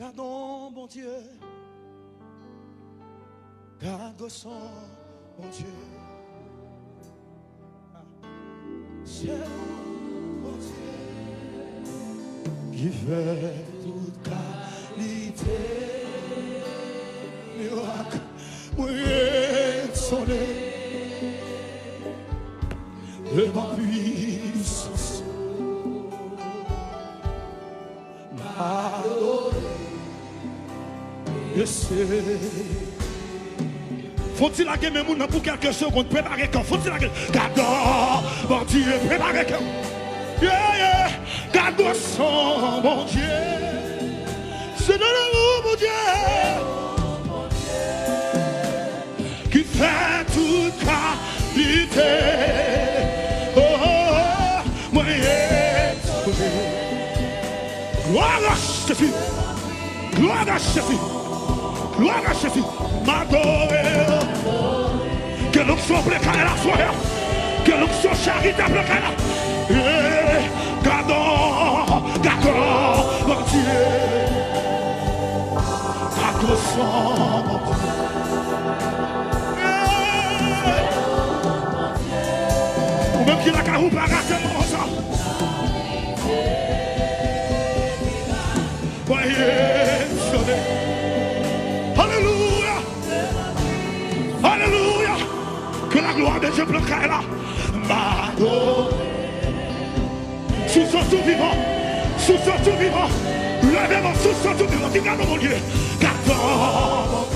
Gardons, bon Dieu. Garde son, bon Dieu. C'est bon Dieu qui fait toute qualité. Miracle, moyen sonné de ma puissance. M'adoré, je sais. Faut-il la guerre même pour quelques secondes préparer quand faut-il la guerre? Gardons, bon Dieu, préparer quand. Yeah, yeah, gardons son bon Dieu. C'est de l'amour, mon Dieu. Qui fait toute qualité. Oh, oh, oh, moyen. Gloire à Jésus. Gloire à Jésus. Gloire à Jésus. M'adorer. Que l'onction plaît à la soirée. Que l'onction charitable à la. Gardons, gardons, mon Dieu. Gardons son, mon Dieu. Ou même qui n'a qu'à vous pas rater mon sang. Voyez, alléluia. Alléluia. Que la gloire de Dieu bloque là. M'adorer. Sous son tout vivant. Sous son tout vivant. Levez-moi sous son tout vivant. Dis gardons mon Dieu. Gardons.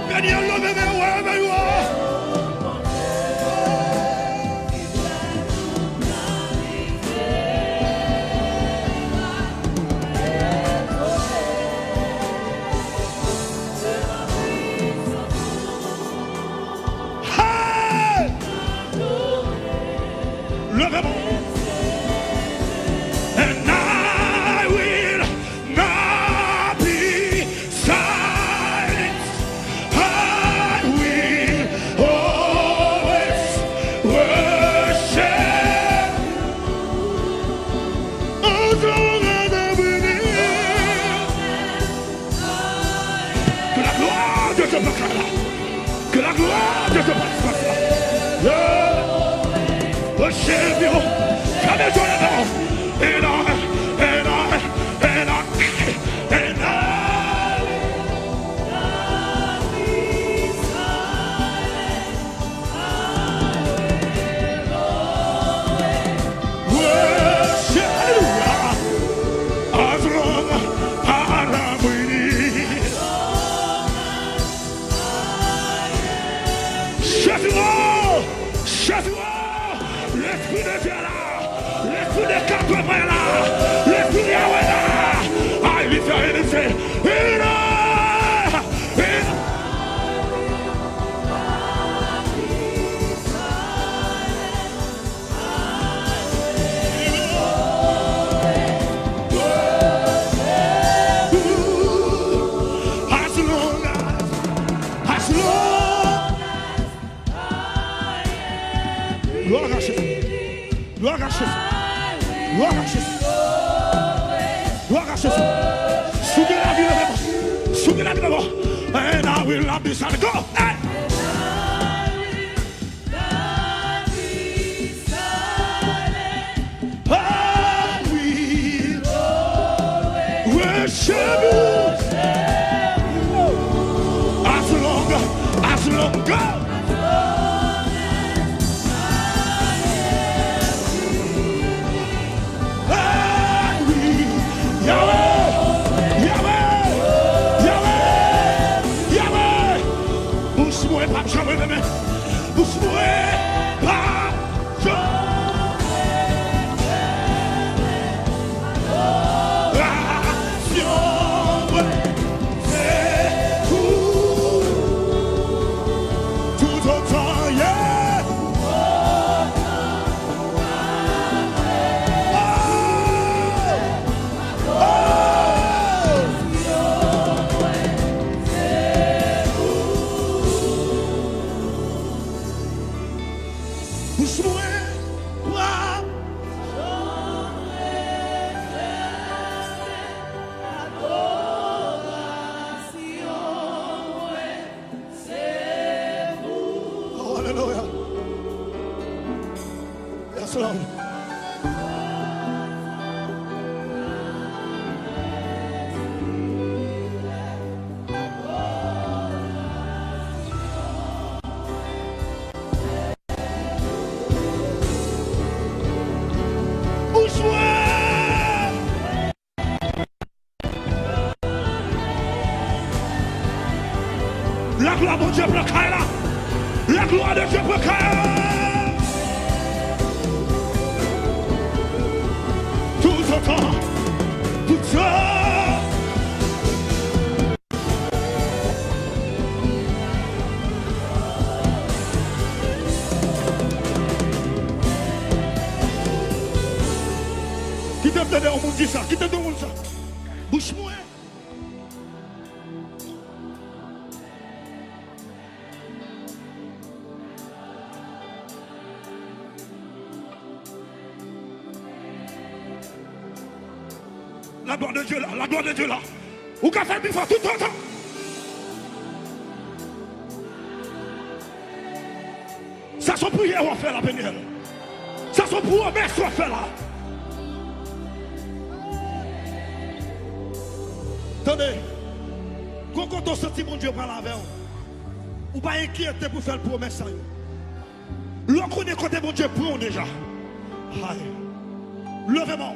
Béni levez-moi. Levez-moi. And I will not be silent. I will always worship as long as I believe. Que la gloire de Dieu me là. Que la gloire de Dieu me fasse là. Worship you. Come and join us. And I. L'esprit de Dieu là, l'esprit de 80 là, l'esprit de Yahweh là, ah, il fait gloire à Jésus. Gloire à Jésus. Gloire à Jésus. Gloire à Jésus. Soudez la vie devant. Soudez la vie devant. And I will not be silent. Go. Hey. I will always worship you. As long, go. mon Dieu prend là. La gloire de Dieu prend. Tout ce temps, tout ça. Qui t'a donné au monde dit ça? Qui t'a donné ça? Bouche-moi. La gloire de Dieu là, la gloire de Dieu là. Ou qu'a fait une fois tout le temps. Ça sont prières on fait la pénière. Ça sont promesses on fait là. Attendez, quand on sentit mon Dieu parler avec vous, ou pas inquiété pour faire le promesse. L'on connaît côté mon Dieu prend déjà. Aïe. Levez-moi.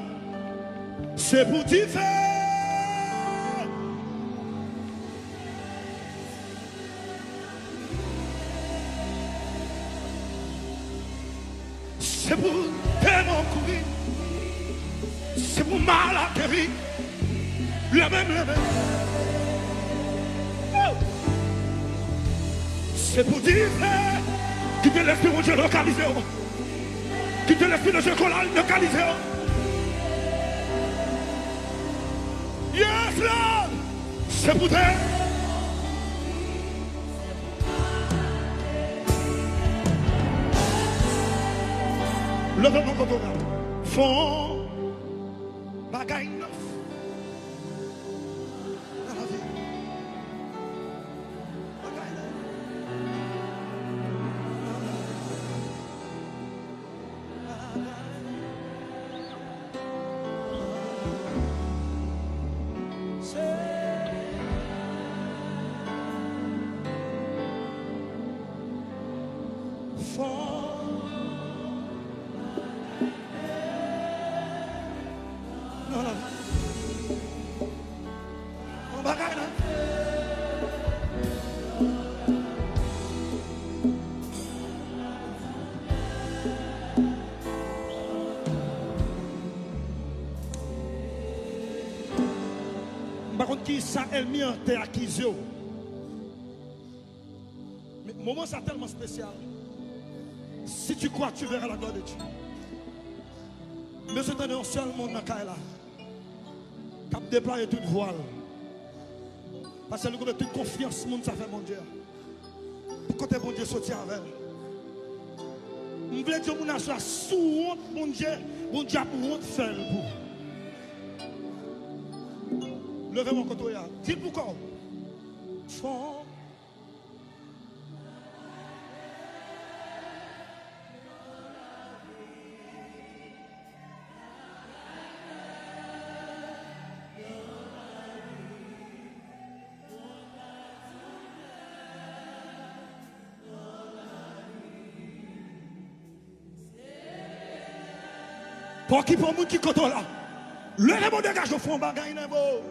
C'est pour t'y faire. C'est pour tellement courir. C'est pour mal atterrir. La même. C'est pour dire qui te laisse mon Dieu localiser. Qui te laisse le chocolat localiser. Yes, Lord! C'est pour toi. Levez mon côté. Fond. Bagaille neuf. Dans la vie. Bagaille neuf. Par contre, qui ça elle mis en terre accusé. Mais le moment c'est tellement spécial. Si tu crois, tu verras la gloire de Dieu. Mais c'est un seul monde dans la là. Qui a déployé toute voile. Parce que le gouvernement toute confiance, monde ça fait mon Dieu. Pour côté mon Dieu sortir avec elle. Je veux dire mon nation sous honte mon Dieu a pour honte faire pour. Levez mon côté. Dis pourquoi. Fond. Pour qui pour moi qui côté là. Levez mon dégage au fond bagaille n'est beau.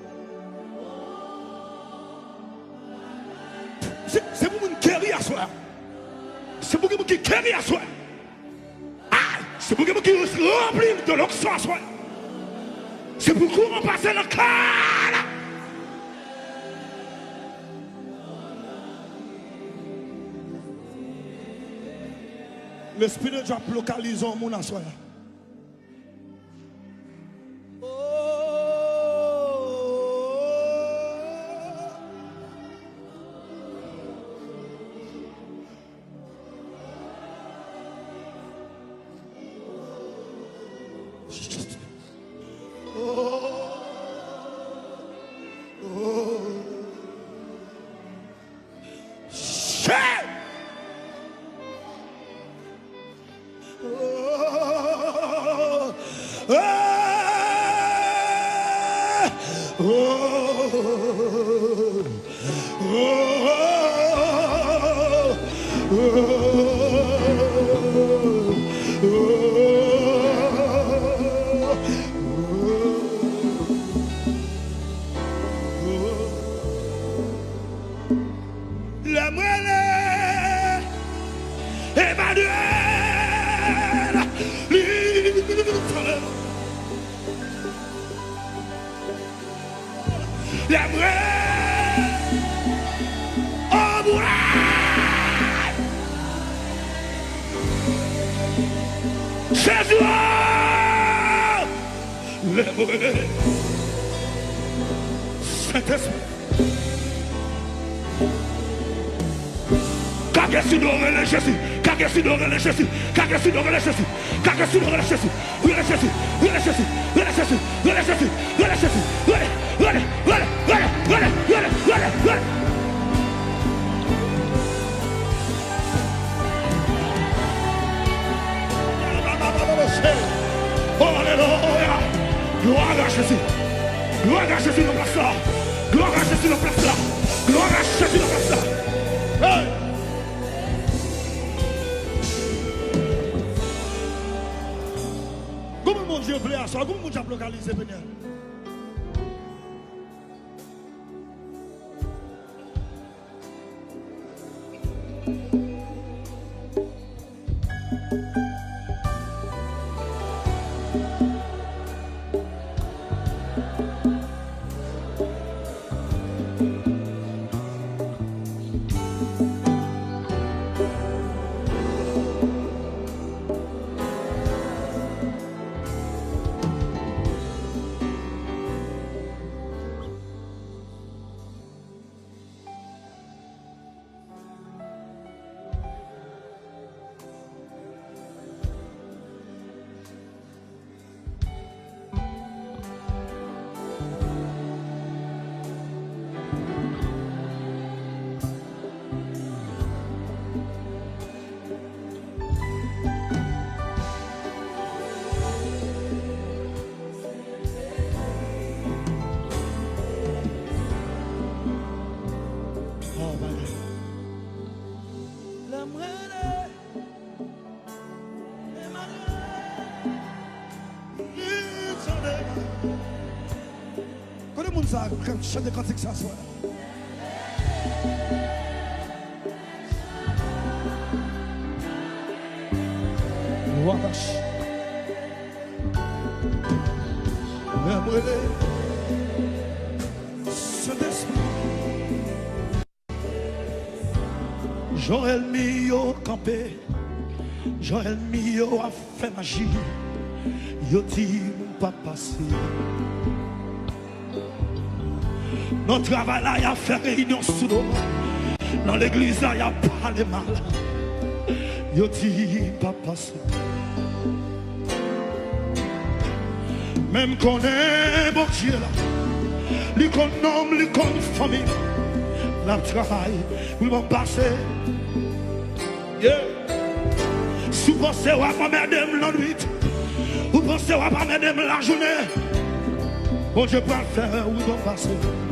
C'est pour vous qui rit à soi. C'est pour vous qui rit à soi. C'est pour vous qui remplit de l'oxygène à soi. C'est pour vous remplacer le cas. L'esprit de Dieu localise en mon à soi. La muela L'aimerait. Oh, boulay. Jésus. L'aimerait. Saint-Esprit. Qu'est-ce que le Jésus? Qu'est-ce que le Jésus? Qu'est-ce que le Jésus? Qu'est-ce que le Jésus? Le Jésus, le Jésus, le Jésus, le Jésus, le Jésus, Alléluia. Gloire à Jésus. Gloire à Jésus dans place là. Gloire à Jésus dans place là. Gloire à Jésus dans place là. Hey. Comment mon Dieu plaît à ça? Comment mon Dieu a localisé Péniel? Chante des cantiques ça soir. Wadash. Saint-Esprit. Joël Mio campé. Joël Mio a fait magie. Yo dit pas passer. Notre travail là, il a fait réunion sous l'eau. Dans l'église là, il a parlé mal. Il dit pas passer. Même qu'on est bon Dieu là, lui qu'on nomme, lui qu'on famille, la travail, nous vont passer. Yeah. Si vous pensez à pas m'aider la nuit, vous pensez à pas m'aider la journée. Bon Dieu peut le faire, où ils vont passer.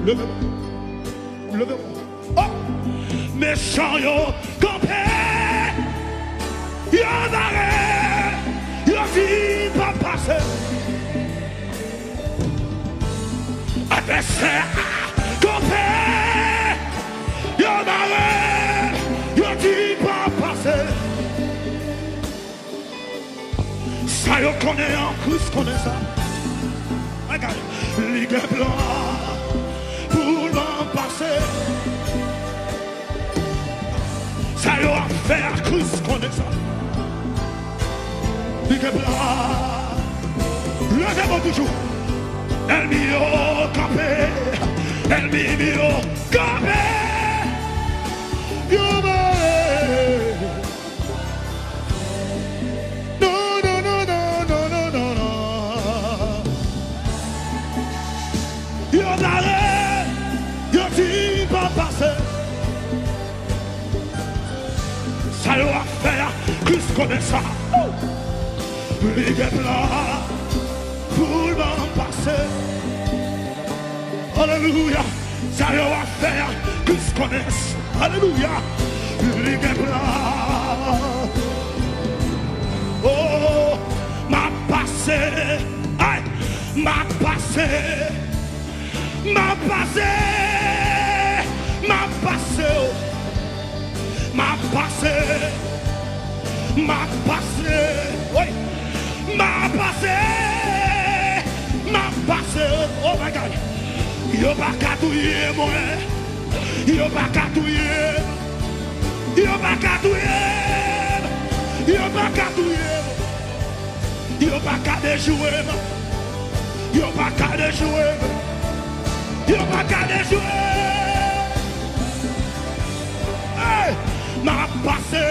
Levez-vous. Levez-vous. Oh! Méchant yo, campé. Yo barré. Yo dit pas passer. Adversaire, campé. Yo barré. Yo dit pas passer. Ça yo connaît en Christ, connaît ça. Regarde. Ligue blanc pour m'en passer. Ça y a faire Christ connaît ça. Ligue blanc. Levez-moi toujours. El mio campé. El mio campé. Yo ça doit faire Christ connaît ça. Les gars pour m'en passer. Alléluia. Ça doit faire Christ connaît ça. Alléluia. Les gars oh, m'a passé. Aïe, m'a passé. M'a passé. M'a passé. M'a passé, m'a passé, oui, m'a passé, oh my God, Yo pas catouiller moi. Yo pas catouiller. Yo pas catouiller. Yo pas catouiller. Yo pas qu'à déjouer. Yo pas qu'à déjouer. Yo pas qu'à déjouer. Hey, m'a passé.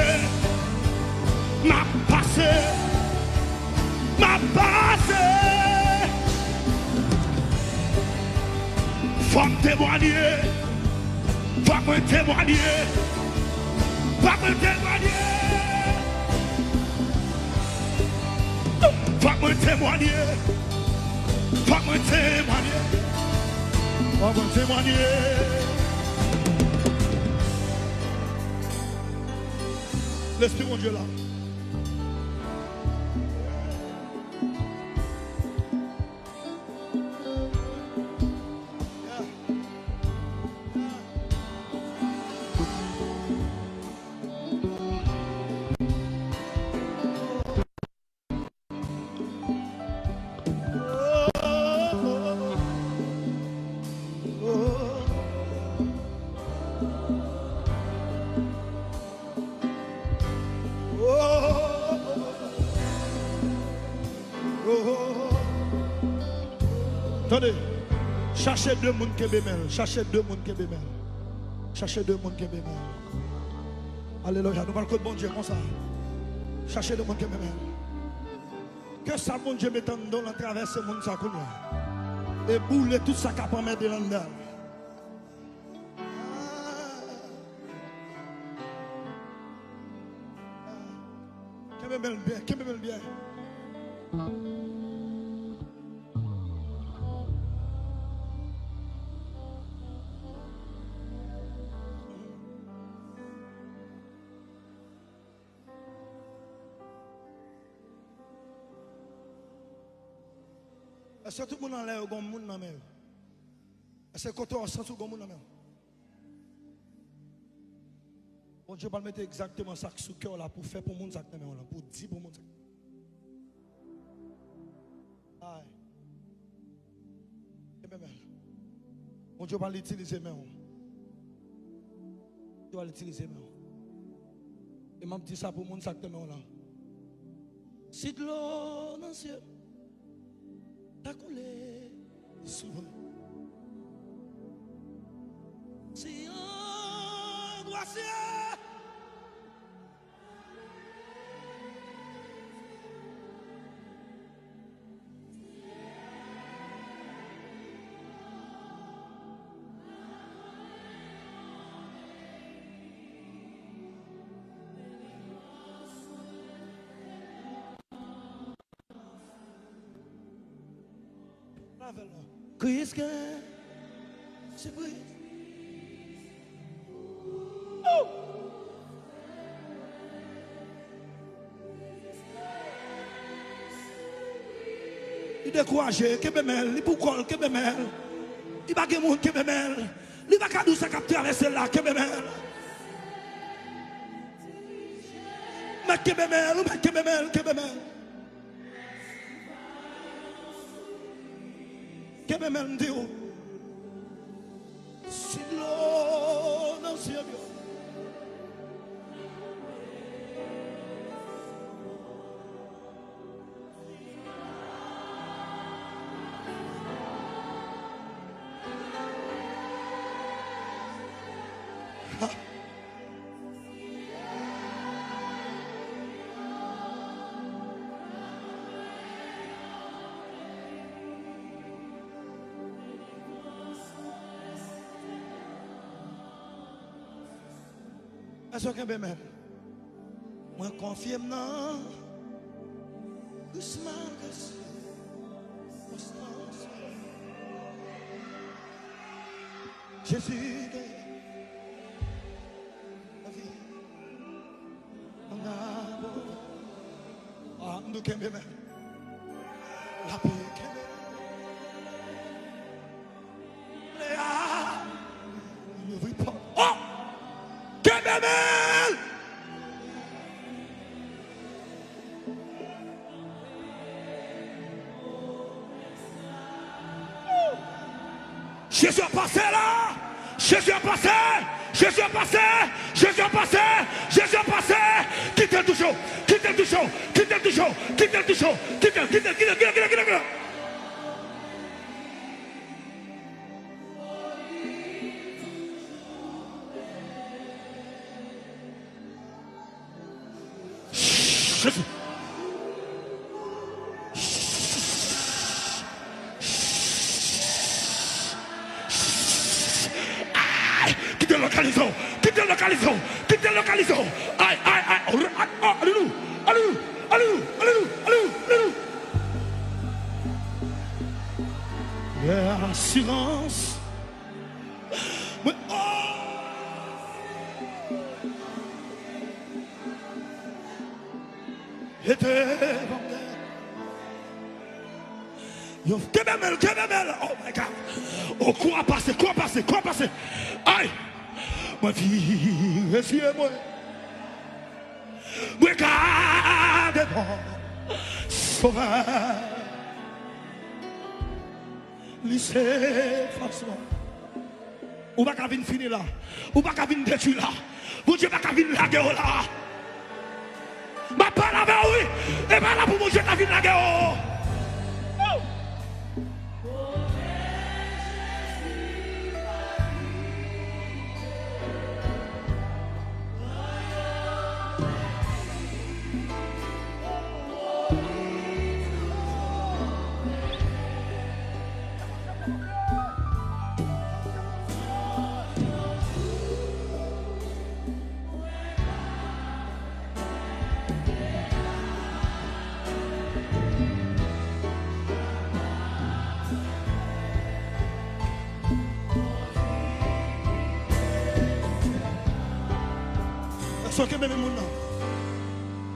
M'a passé. M'a passé. Faut me témoigner. Faut me témoigner. Faut me témoigner. Faut me témoigner. Faut me témoigner. Faut me témoigner. L'Esprit mon Dieu là. Attendez, cherchez deux mondes qui bémel, cherchez deux mondes qui bémel, cherchez deux mondes qui bémel. Alléluia, nous parlons de bon Dieu comme ça. Cherchez deux mondes qui bémel. Que ça, bon Dieu, mettant dans la traverse monde ça qu'on a. Et boule tout ça qui peut mettre dans le Qui bémel bien, qui bémel bien. Est-ce que tout le monde a l'air de monde dans la main? Est-ce que quand on sent tout le monde dans la main? Bon Dieu va mettre exactement ça sous le cœur là pour faire pour le monde ça dans la main, pour dire pour le monde. Bon Dieu va l'utiliser même. Dieu va l'utiliser même. Et m'a dit ça pour le monde ça dans la main là. Si de l'eau dans le ciel. T'as coulé souvent. Si angoissé. Qu'est-ce que c'est vrai? Oh! Il est découragé, que bémel, il pourquoi que bémel, il va gagner monde que bémel, il va cadou ça capter avec celle-là que bémel. Mais que bémel, que bémel, que bémel. Que bémel me dit où? Si l'eau dans le ciel. Est-ce que bien même? Moi confirme non. Doucement, Jésus de la vie. Ah, nous qui même. La paix qui même. Oh! Kebemel! Jésus a passé là. Jésus a passé. Jésus a passé. Jésus a passé. Jésus a passé. Quittez le touchon. Quittez le touchon. Quittez le touchon. Quittez le touchon. Quittez. Jésus. Quittez localisation. Quittez localisation. Quittez localisation. Aïe, aïe, aïe. Alléluia. Alléluia. Alléluia. Alléluia. Alléluia. L'assurance. Oh my God. Oh, quoi passer. Aïe. Ma vie, reçuez-moi. Regardez-moi. Sauveur. Lycée, franchement. Ou pas qu'à venir finir là. Ou pas qu'à venir détruire là. Vous Dieu pas qu'à venir la guerre là. Ma pas la guerre, oui. Et pas là pour mon Dieu qu'à venir la guerre.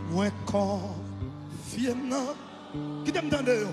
Moi confirme qui t'aime dans le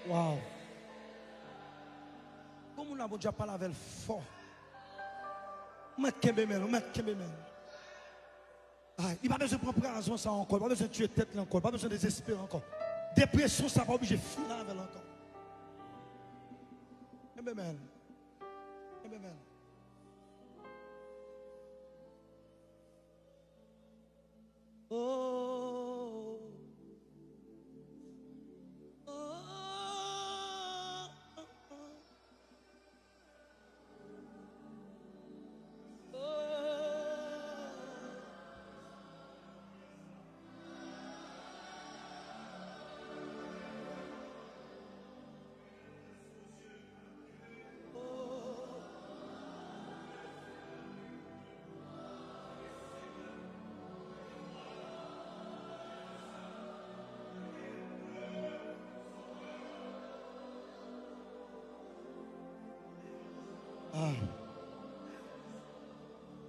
wow. Comme on a déjà parlé avec fort. Mettre Kembemel. Il n'a pas besoin de prendre raison ça encore. Il n'a pas besoin de tuer tête encore. Il n'a pas besoin de désespérer encore. Dépression, ça va obligé de finir avec encore. Kembemel. Oh.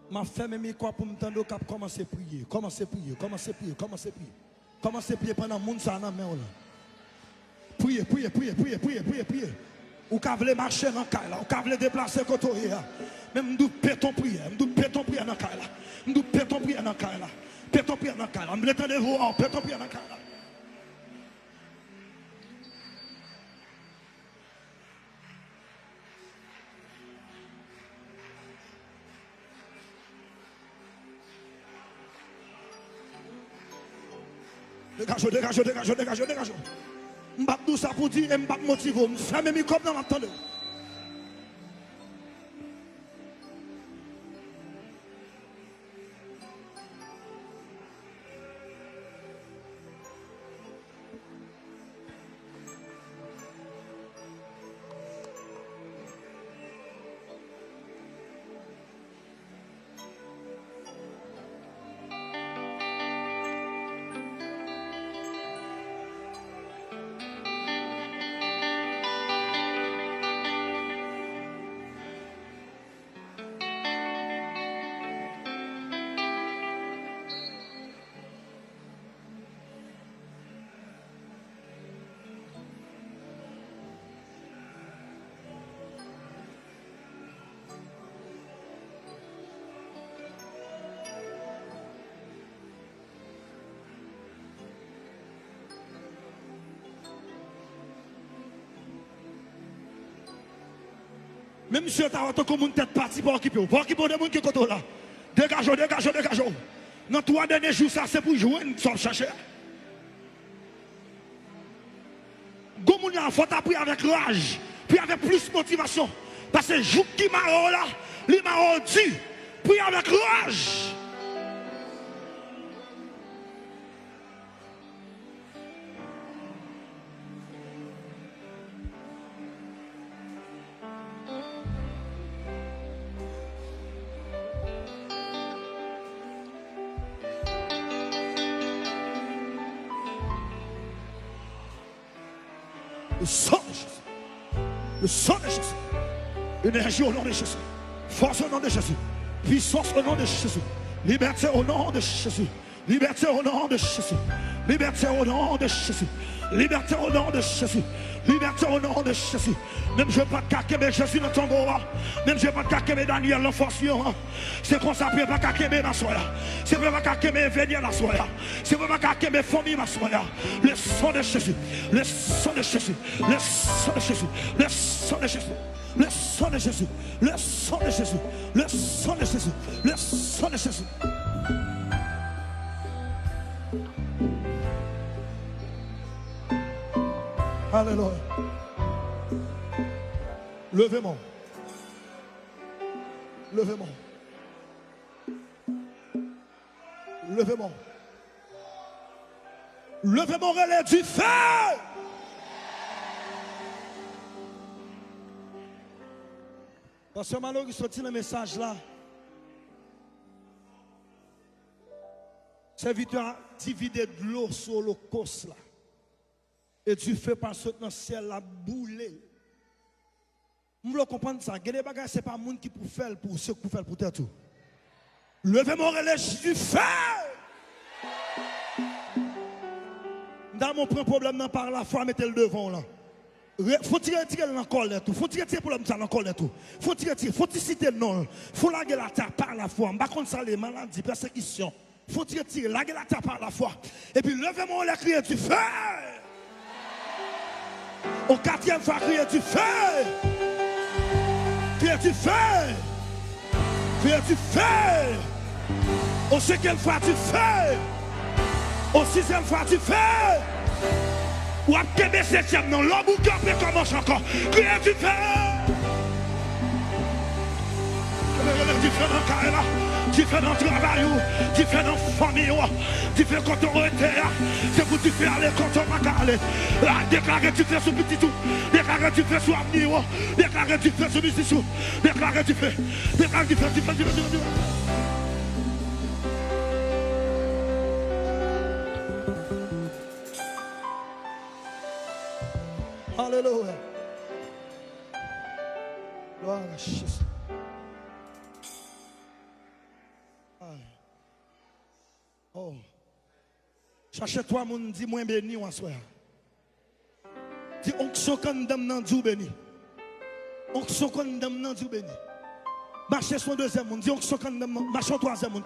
Ma femme mes quoi pour me tendre cap commencer à prier. Commencer à prier pendant monde ça dans main là. Prier. Ou ka vle marcher dans caille là, ou ka vle déplacer côté là. Même nous péton prier, dans caille là. Nous péton prier dans caille là. Péton prier dans caille là. Me tendez vous, péton prier dans caille là. Dégagez, dégagez, dégagez, dégagez, dégagez. Je ne vais pas tout ça pour dire et je ne vais pas motiver. Je ferme mes micros dans l'entendre. Même monsieur, tu as comme une tête partie pour occuper. Pour occuper des gens qui sont là. Dégagez, dégagez, dégagez. Dans 3 derniers jours, ça c'est pour jouer, nous sommes chercheurs. Il faut apprendre avec rage, puis avec plus de motivation. Parce que jour qui m'a là, il m'a dit, puis avec rage. Le sang de Jésus. Le sang de Jésus. Énergie au nom de Jésus. Force au nom de Jésus. Puissance au nom de Jésus. Liberté au nom de Jésus. Liberté au nom de Jésus. Liberté au nom de Jésus. Liberté au nom de Jésus. Liberté au nom de Jésus. Même je ne veux pas caquer Jésus dans ton corps. Même je ne veux pas caquer Daniel dans force. C'est comme ça, je ne veux pas caquer ma soeur. Je ne veux pas caquer venir la soeur. Je ne veux pas caquer mes familles ma soeur. Le sang de Jésus. Le sang de Jésus. Le sang de Jésus. Le sang de Jésus. Le sang de Jésus. Le sang de Jésus. Le sang de Jésus. Le sang de Jésus. Alléluia. Levez-moi. Levez-moi. Levez-moi. Levez-moi, relais du feu. Parce que Malo qui sortit le message là. Serviteur divider de l'eau sur le cos là. Et tu fais par ce dans le ciel la boule. Vous voulez comprendre ça? Ce n'est pas le monde qui peut faire pour ce pour faire pour tout. Levez mon relais du feu. Dans mon problème par la foi, mettez le devant là. Faut tirer dans le col tout. Faut tirer pour l'homme dans le col tout. Faut tirer, faut citer le nom. Faut laguer la terre par la foi. Par contre ça les maladies, persécutions. Faut tirer, laguer la terre par la foi. Et puis levez mon relais crier du feu. Au 4e fois, crier du feu. Crier du feu. Crier du feu. Au 5e fois, du feu. Au 6e fois, du feu. Ou à 7e, non, l'homme ou camper commence encore. Crier du feu. Du feu dans le carré là. Tu fais dans le travail, tu fais dans la famille, tu fais quand on est là, c'est pour tu fais aller quand on va aller. Déclarer tu fais sur petit tout, déclarer tu fais sur avenir, déclarer tu fais sur business, déclarer tu fais, déclarer tu fais, tu fais. Alléluia. Gloire à Jésus. Oh. Cherchez-toi, mon dit, moi béni en soir. Dis, on se condamne dans Dieu béni. On se condamne dans Dieu béni. Marchez son 2e monde, dis, on se condamne, marchez 3e monde.